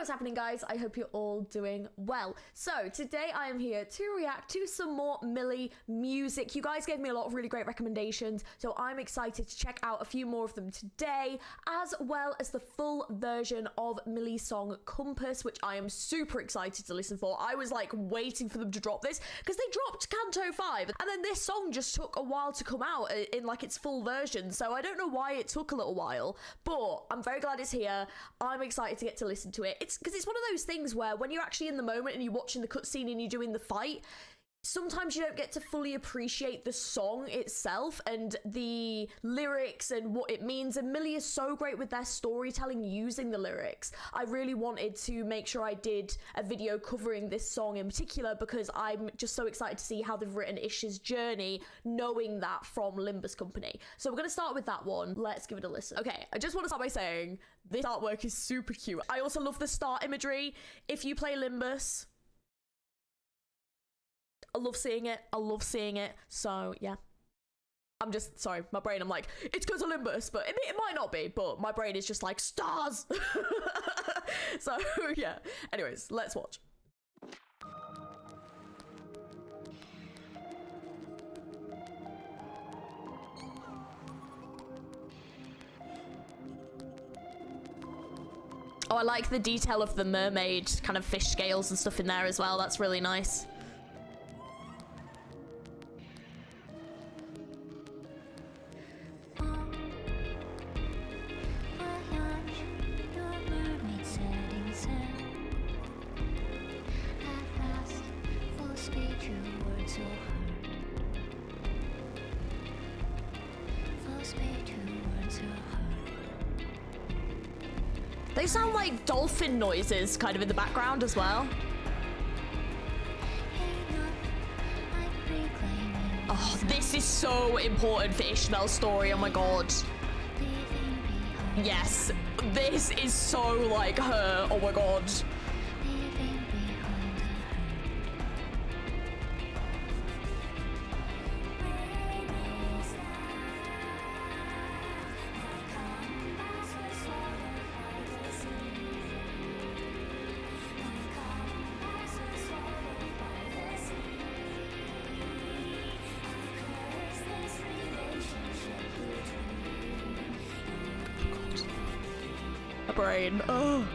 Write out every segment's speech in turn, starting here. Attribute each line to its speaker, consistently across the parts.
Speaker 1: what's happening, guys? I hope you're all doing well. So today I am here to react to some more MILI music. You guys gave me a lot of really great recommendations, so I'm excited to check out a few more of them today, as well as the full version of MILI's song Compass, which I am super excited to listen for. I was like waiting for them to drop this because they dropped Canto 5 and then this song just took a while to come out in like its full version, so I don't know why it took a little while, but I'm very glad it's here. I'm excited to get to listen to it. It's because it's one of those things where when you're actually in the moment and you're watching the cutscene and you're doing the fight, sometimes you don't get to fully appreciate the song itself and the lyrics and what it means, and MILI is so great with their storytelling using the lyrics. I really wanted to make sure I did a video covering this song in particular because I'm just so excited to see how they've written Ish's journey, knowing that from Limbus Company. So we're going to start with that one. Let's give it a listen. Okay, I just want to start by saying this artwork is super cute. I also love the star imagery. If you play Limbus, I love seeing it. I love seeing it. So, yeah. I'm just, sorry, my brain, I'm like, it's because of Limbus, but it might not be, but my brain is just like, stars! So, yeah. Anyways, let's watch. Oh, I like the detail of the mermaid kind of fish scales and stuff in there as well. That's really nice. They sound like dolphin noises kind of in the background as well. Oh, this is so important for Ishmael's story, oh my god. Yes, this is so like her, oh my god. Brain. Oh.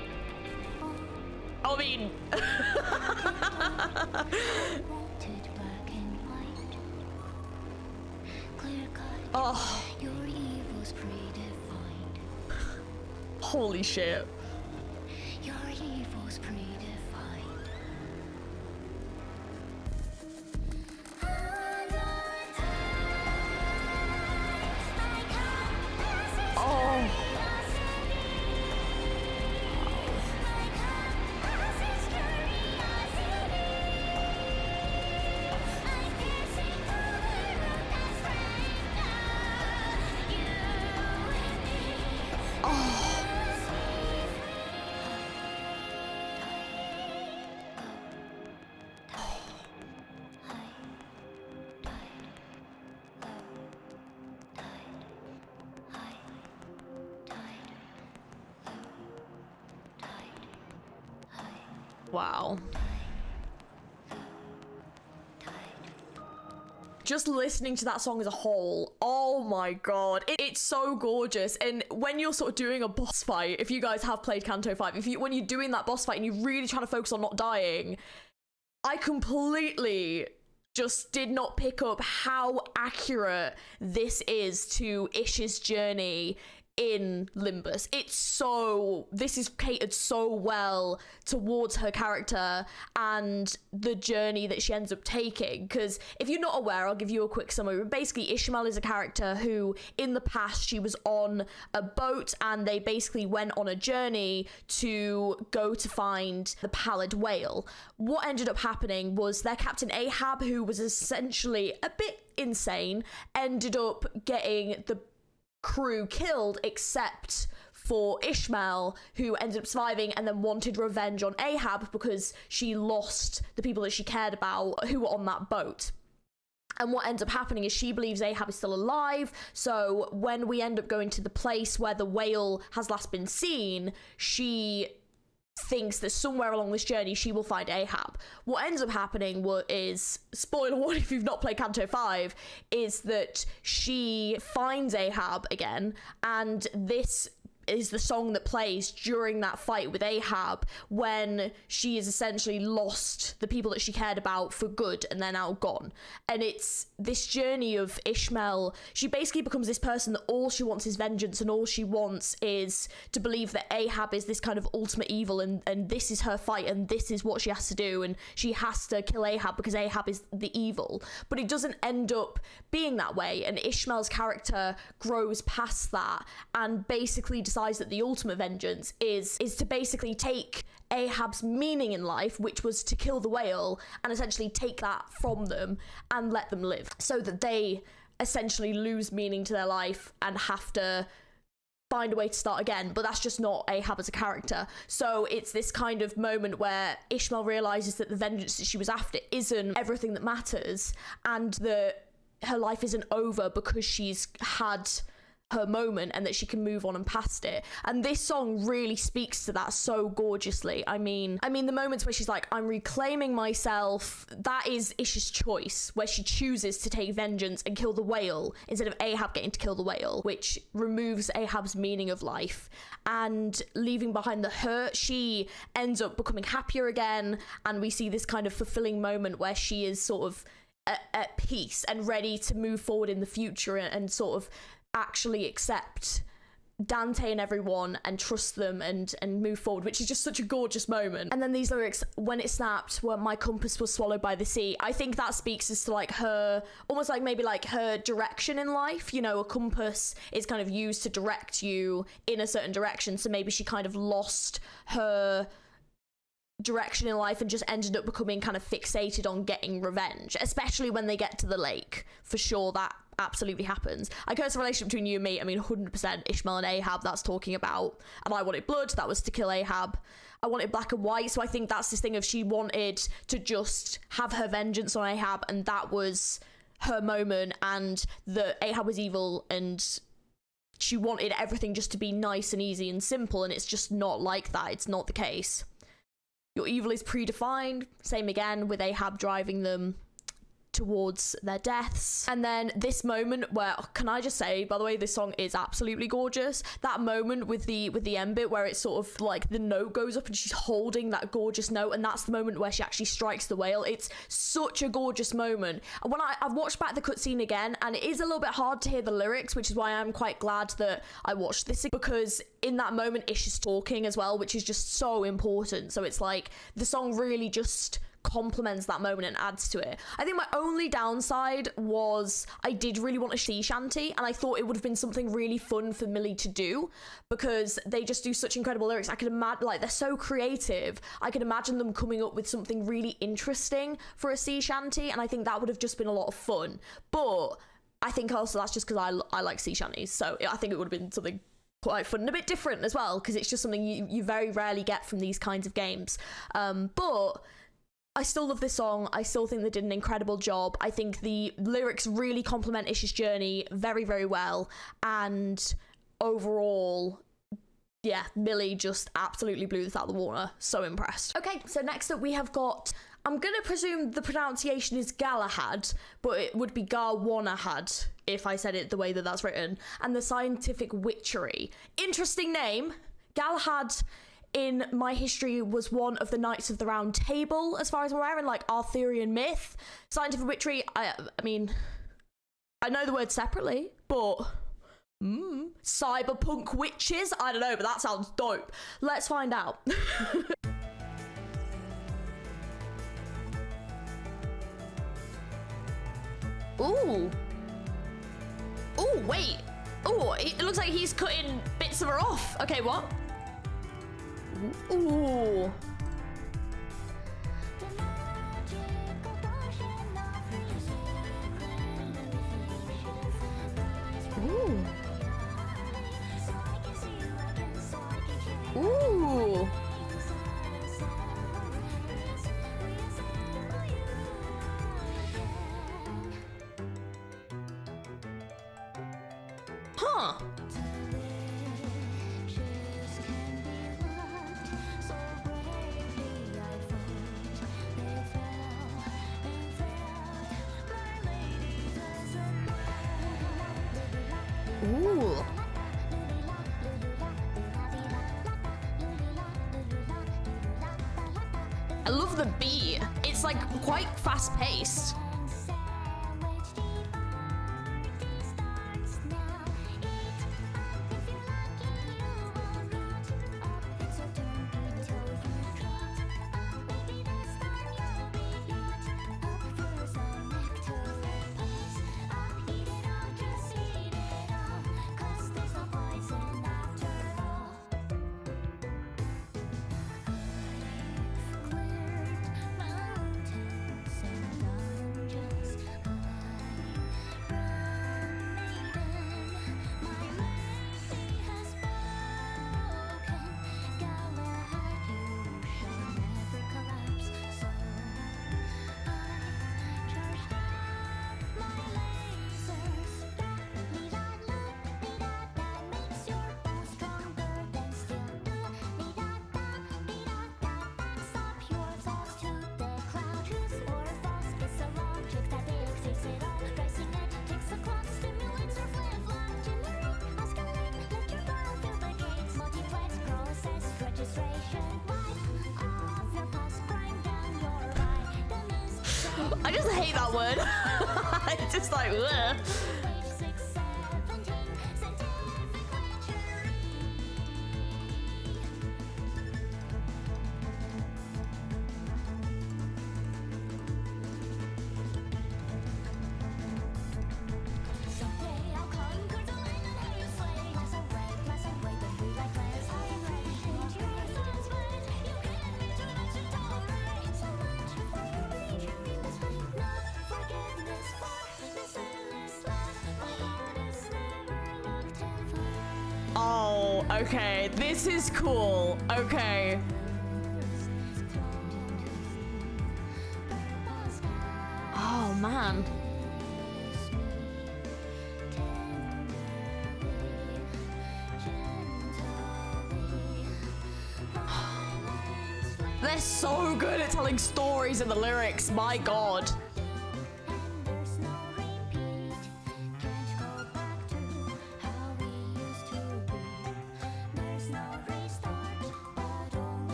Speaker 1: I mean. Oh. Holy shit. Your evil's predefined. Oh. Wow. Just listening to that song as a whole, oh my god, it's so gorgeous. And when you're sort of doing a boss fight, if you guys have played Canto 5, when you're doing that boss fight and you're really trying to focus on not dying, I completely just did not pick up how accurate this is to Ish's journey in Limbus. This is catered so well towards her character and the journey that she ends up taking, because if you're not aware, I'll give you a quick summary. Basically, Ishmael is a character who in the past she was on a boat and they basically went on a journey to go to find the pallid whale. What ended up happening was their captain Ahab, who was essentially a bit insane, ended up getting the crew killed except for Ishmael, who ended up surviving and then wanted revenge on Ahab because she lost the people that she cared about who were on that boat. And what ends up happening is she believes Ahab is still alive. So when we end up going to the place where the whale has last been seen, she thinks that somewhere along this journey she will find Ahab. What ends up happening is, spoiler warning if you've not played Canto 5, is that she finds Ahab again, and this is the song that plays during that fight with Ahab when she has essentially lost the people that she cared about for good and they're now gone. And it's this journey of Ishmael. She basically becomes this person that all she wants is vengeance, and all she wants is to believe that Ahab is this kind of ultimate evil, and this is her fight, and this is what she has to do, and she has to kill Ahab because Ahab is the evil. But it doesn't end up being that way, and Ishmael's character grows past that and basically decides that the ultimate vengeance is to basically take Ahab's meaning in life, which was to kill the whale, and essentially take that from them and let them live, so that they essentially lose meaning to their life and have to find a way to start again. But that's just not Ahab as a character. So it's this kind of moment where Ishmael realizes that the vengeance that she was after isn't everything that matters, and that her life isn't over because she's had her moment, and that she can move on and past it. And this song really speaks to that so gorgeously. I mean the moments where she's like, I'm reclaiming myself, that is Ish's choice, where she chooses to take vengeance and kill the whale instead of Ahab getting to kill the whale, which removes Ahab's meaning of life and leaving behind the hurt. She ends up becoming happier again, and we see this kind of fulfilling moment where she is sort of at peace and ready to move forward in the future and sort of actually accept Dante and everyone and trust them and move forward, which is just such a gorgeous moment. And then these lyrics, when it snapped, where my compass was swallowed by the sea, I think that speaks as to like her, almost like maybe like her direction in life. You know, a compass is kind of used to direct you in a certain direction, so maybe she kind of lost her direction in life and just ended up becoming kind of fixated on getting revenge, especially when they get to the lake. For sure, that absolutely happens. I curse the relationship between you and me. I mean, 100% Ishmael and Ahab, that's talking about. And I wanted blood, that was to kill Ahab. I wanted black and white, so I think that's this thing of she wanted to just have her vengeance on Ahab, and that was her moment, and that Ahab was evil, and she wanted everything just to be nice and easy and simple, and it's just not like that. It's not the case. Your evil is predefined. Same again with Ahab driving them towards their deaths. And then this moment where, can I just say, by the way, this song is absolutely gorgeous. That moment with the end bit where it's sort of like the note goes up and she's holding that gorgeous note, and that's the moment where she actually strikes the whale. It's such a gorgeous moment. And when I've watched back the cutscene again, and it is a little bit hard to hear the lyrics, which is why I'm quite glad that I watched this, because in that moment Ish is talking as well, which is just so important. So it's like the song really just complements that moment and adds to it. I think my only downside was I did really want a sea shanty, and I thought it would have been something really fun for Millie to do, because they just do such incredible lyrics. I could imagine, like, they're so creative, I could imagine them coming up with something really interesting for a sea shanty, and I think that would have just been a lot of fun. But I think also that's just because I like sea shanties, so I think it would have been something quite fun and a bit different as well, because it's just something you very rarely get from these kinds of games. But I still love this song. I still think they did an incredible job. I think the lyrics really complement Ish's journey very, very well. And overall, yeah, Millie just absolutely blew this out of the water. So impressed. Okay, so next up we have got, I'm going to presume the pronunciation is Galahad, but it would be Ga1ahad if I said it the way that that's written. And the Scientific Witchery. Interesting name. Galahad in my history was one of the Knights of the Round Table, as far as I'm aware, in like Arthurian myth. Scientific Witchery, I mean, I know the word separately, but cyberpunk witches? I don't know, but that sounds dope. Let's find out. Ooh. Ooh, wait. Ooh, it looks like he's cutting bits of her off. Okay, what? Ooh. Ooh. Ooh. Huh. Ooh. I love the beat. It's like quite fast paced. I just hate that word. It's just like, ugh. Oh, okay. This is cool. Okay. Oh, man. They're so good at telling stories in the lyrics. My God.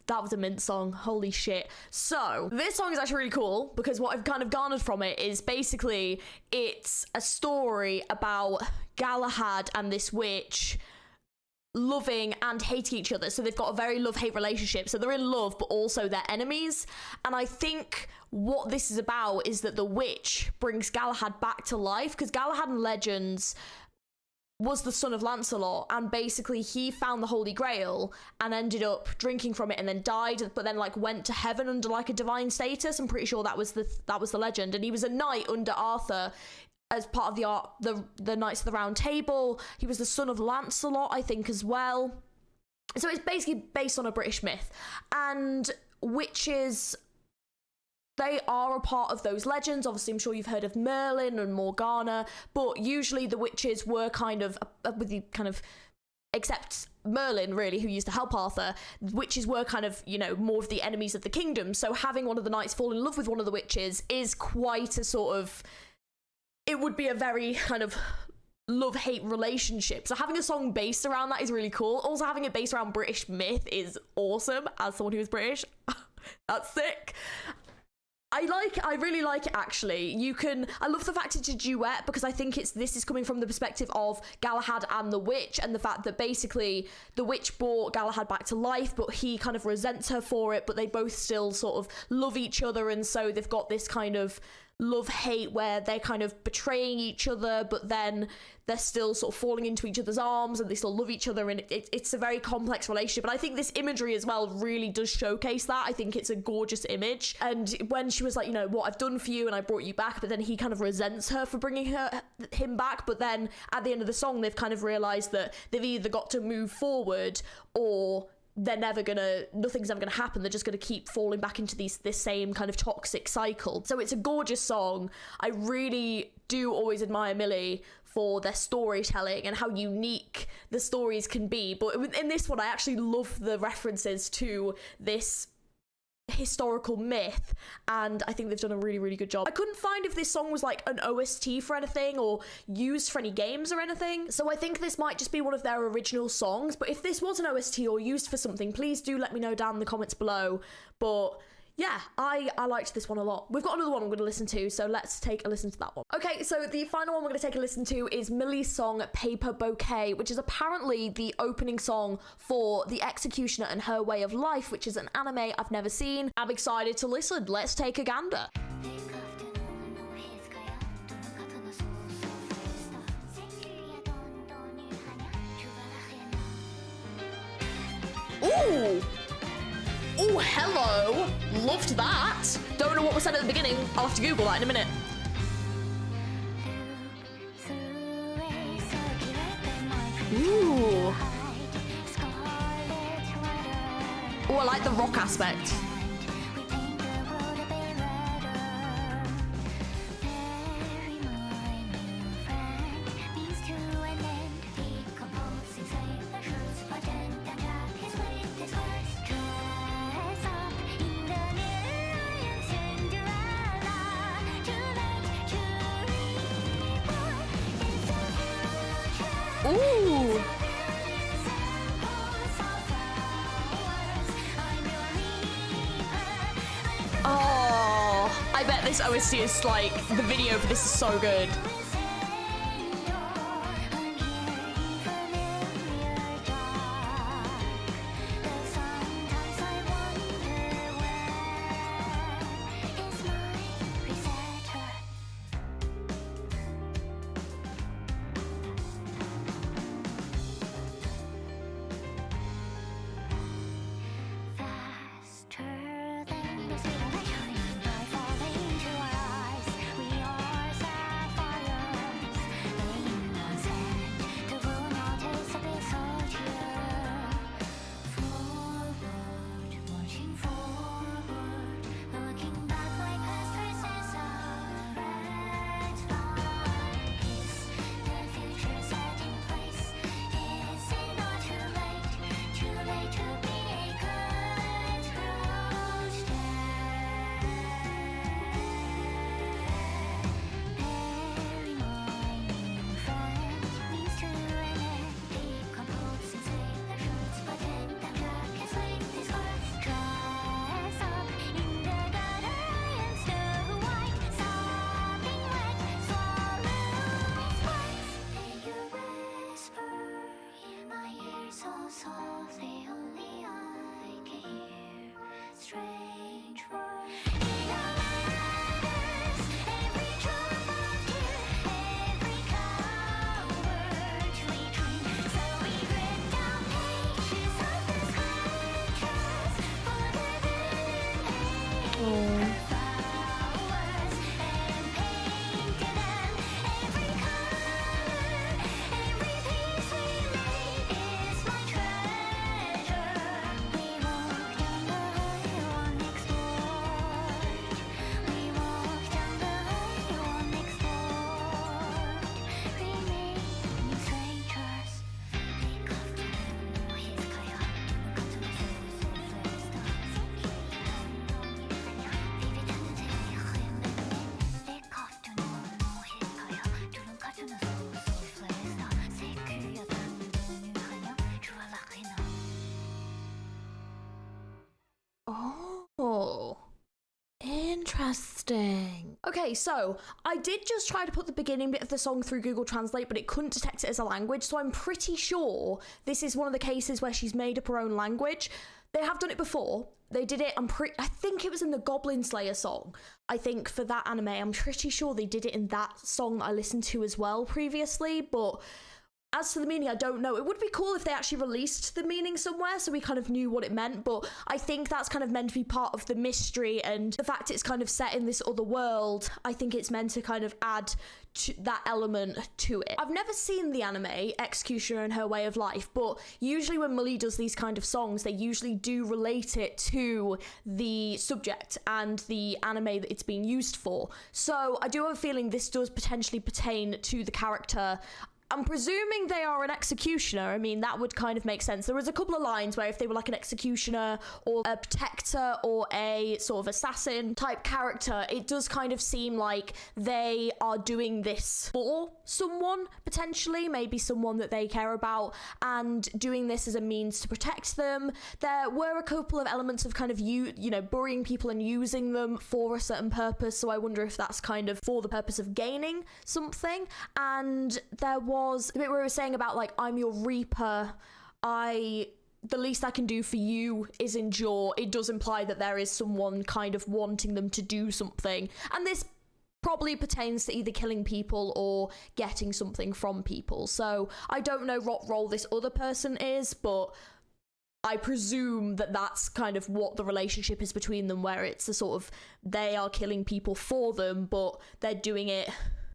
Speaker 1: That was a mint song. Holy shit. So this song is actually really cool because what I've kind of garnered from it is basically it's a story about Galahad and this witch loving and hating each other. So they've got a very love-hate relationship. So they're in love, but also they're enemies. And I think what this is about is that the witch brings Galahad back to life, because Galahad in Legends was the son of Lancelot, and basically he found the Holy Grail and ended up drinking from it and then died, but then like went to heaven under like a divine status. I'm pretty sure that was the legend. And he was a knight under Arthur as part of the Knights of the Round Table. He was the son of Lancelot, I think, as well. So it's basically based on a British myth, and witches, they are a part of those legends. Obviously, I'm sure you've heard of Merlin and Morgana, but usually the witches were kind of, with the kind of, except Merlin, really, who used to help Arthur, witches were kind of, you know, more of the enemies of the kingdom. So having one of the knights fall in love with one of the witches is quite a sort of, it would be a very kind of love-hate relationship. So having a song based around that is really cool. Also having it based around British myth is awesome. As someone who is British, that's sick. I really like it, actually. I love the fact it's a duet, because I think this is coming from the perspective of Galahad and the witch, and the fact that basically the witch brought Galahad back to life, but he kind of resents her for it, but they both still sort of love each other, and so they've got this kind of love-hate where they're kind of betraying each other, but then they're still sort of falling into each other's arms and they still love each other, and it's a very complex relationship. And I think this imagery as well really does showcase that. I think it's a gorgeous image. And when she was like, you know, what I've done for you and I brought you back, but then he kind of resents her for bringing him back, but then at the end of the song they've kind of realized that they've either got to move forward or nothing's ever gonna happen. They're just gonna keep falling back into this same kind of toxic cycle. So it's a gorgeous song. I really do always admire Millie for their storytelling and how unique the stories can be. But in this one, I actually love the references to this historical myth, and I think they've done a really, really good job. I couldn't find if this song was like an OST for anything or used for any games or anything, so I think this might just be one of their original songs. But if this was an OST or used for something, please do let me know down in the comments below. But yeah, I liked this one a lot. We've got another one I'm going to listen to, so let's take a listen to that one. Okay, so the final one we're going to take a listen to is MILI'S song Paper Bouquet, which is apparently the opening song for The Executioner and Her Way of Life, which is an anime I've never seen. I'm excited to listen. Let's take a gander. Ooh! Oh, hello! Loved that! Don't know what was said at the beginning. I'll have to Google that in a minute. Ooh! Oh, I like the rock aspect. Ooh! Oh, I bet this OST is like, the video for this is so good. Oh, interesting. Okay, so I did just try to put the beginning bit of the song through Google Translate, but it couldn't detect it as a language, so I'm pretty sure this is one of the cases where she's made up her own language. They have done it before. They did it, I think it was in the Goblin Slayer song. I think for that anime, I'm pretty sure they did it in that song that I listened to as well previously, but As to the meaning, I don't know. It would be cool if they actually released the meaning somewhere so we kind of knew what it meant, but I think that's kind of meant to be part of the mystery, and the fact it's kind of set in this other world, I think it's meant to kind of add to that element to it. I've never seen the anime Executioner and Her Way of Life, but usually when MILI does these kind of songs, they usually do relate it to the subject and the anime that it's being used for. So I do have a feeling this does potentially pertain to the character. I'm presuming they are an executioner. I mean, that would kind of make sense. There was a couple of lines where if they were like an executioner or a protector or a sort of assassin type character, it does kind of seem like they are doing this for someone, potentially, maybe someone that they care about, and doing this as a means to protect them. There were a couple of elements of kind of you know, burying people and using them for a certain purpose, so I wonder if that's kind of for the purpose of gaining something. And there was the bit where it was saying about like, I'm your reaper, the least I can do for you is endure. It does imply that there is someone kind of wanting them to do something, and this probably pertains to either killing people or getting something from people. So I don't know what role this other person is, but I presume that that's kind of what the relationship is between them, where it's a sort of, they are killing people for them, but they're doing it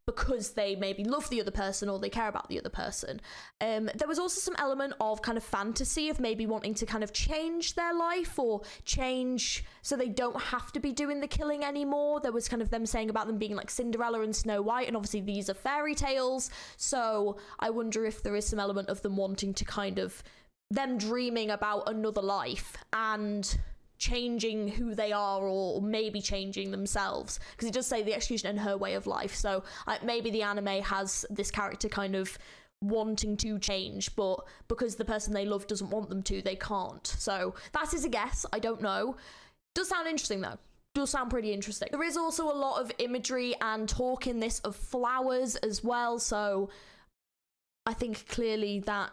Speaker 1: because they maybe love the other person or they care about the other person. There was also some element of kind of fantasy of maybe wanting to kind of change their life or change so they don't have to be doing the killing anymore. There was kind of them saying about them being like Cinderella and Snow White, and obviously these are fairy tales, so I wonder if there is some element of them wanting to kind of, them dreaming about another life and changing who they are, or maybe changing themselves, because it does say the execution and her way of life, so maybe the anime has this character kind of wanting to change, but because the person they love doesn't want them to, they can't. So that is a guess, I don't know. Does sound interesting though. Does sound pretty interesting. There is also a lot of imagery and talk in this of flowers as well, so I think clearly that,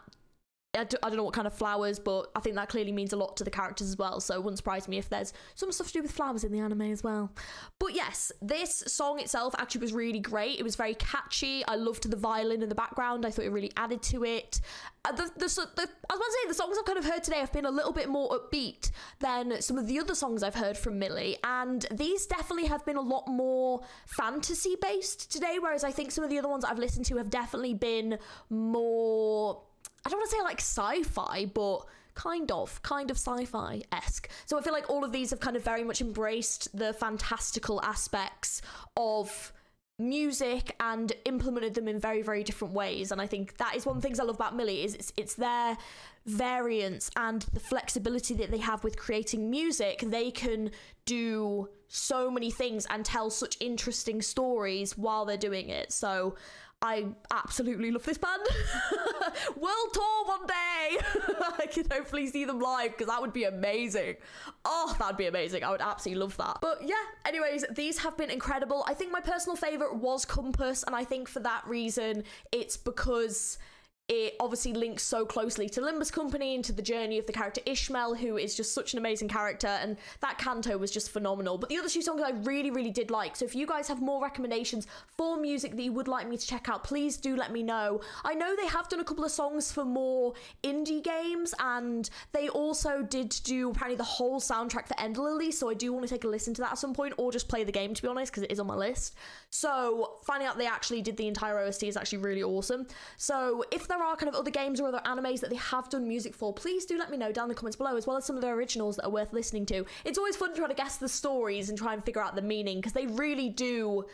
Speaker 1: I don't know what kind of flowers, but I think that clearly means a lot to the characters as well, so it wouldn't surprise me if there's some stuff to do with flowers in the anime as well. But yes, this song itself actually was really great. It was very catchy. I loved the violin in the background. I thought it really added to it. I was about to say, the songs I've kind of heard today have been a little bit more upbeat than some of the other songs I've heard from MILI, and these definitely have been a lot more fantasy based today, whereas I think some of the other ones I've listened to have definitely been more, I don't want to say like sci-fi, but kind of sci-fi-esque. So I feel like all of these have kind of very much embraced the fantastical aspects of music and implemented them in very, very different ways. And I think that is one of the things I love about MILI, is it's their variance and the flexibility that they have with creating music. They can do so many things and tell such interesting stories while they're doing it. So I absolutely love this band. World tour one day. I can hopefully see them live, because that would be amazing. Oh, that'd be amazing. I would absolutely love that. But yeah, anyways, these have been incredible. I think my personal favorite was Compass, and I think for that reason, it's because it obviously links so closely to Limbus Company and to the journey of the character Ishmael, who is just such an amazing character, and that canto was just phenomenal. But the other two songs I really, really did like, so if you guys have more recommendations for music that you would like me to check out, please do let me know. I know they have done a couple of songs for more indie games, and they also did do apparently the whole soundtrack for Enderlily, so I do want to take a listen to that at some point, or just play the game, to be honest, because it is on my list. So finding out they actually did the entire OST is actually really awesome. So if there are kind of other games or other animes that they have done music for, please do let me know down in the comments below, as well as some of their originals that are worth listening to. It's always fun trying to guess the stories and try and figure out the meaning, because they really do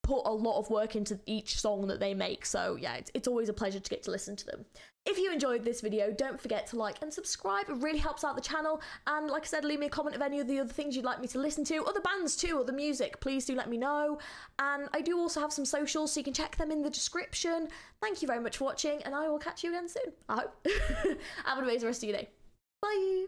Speaker 1: put a lot of work into each song that they make. So yeah, it's always a pleasure to get to listen to them. If you enjoyed this video, don't forget to like and subscribe. It really helps out the channel. And like I said, leave me a comment of any of the other things you'd like me to listen to, other bands too, or the music. Please do let me know. And I do also have some socials, so you can check them in the description. Thank you very much for watching, and I will catch you again soon, I hope. Have an amazing rest of your day. Bye.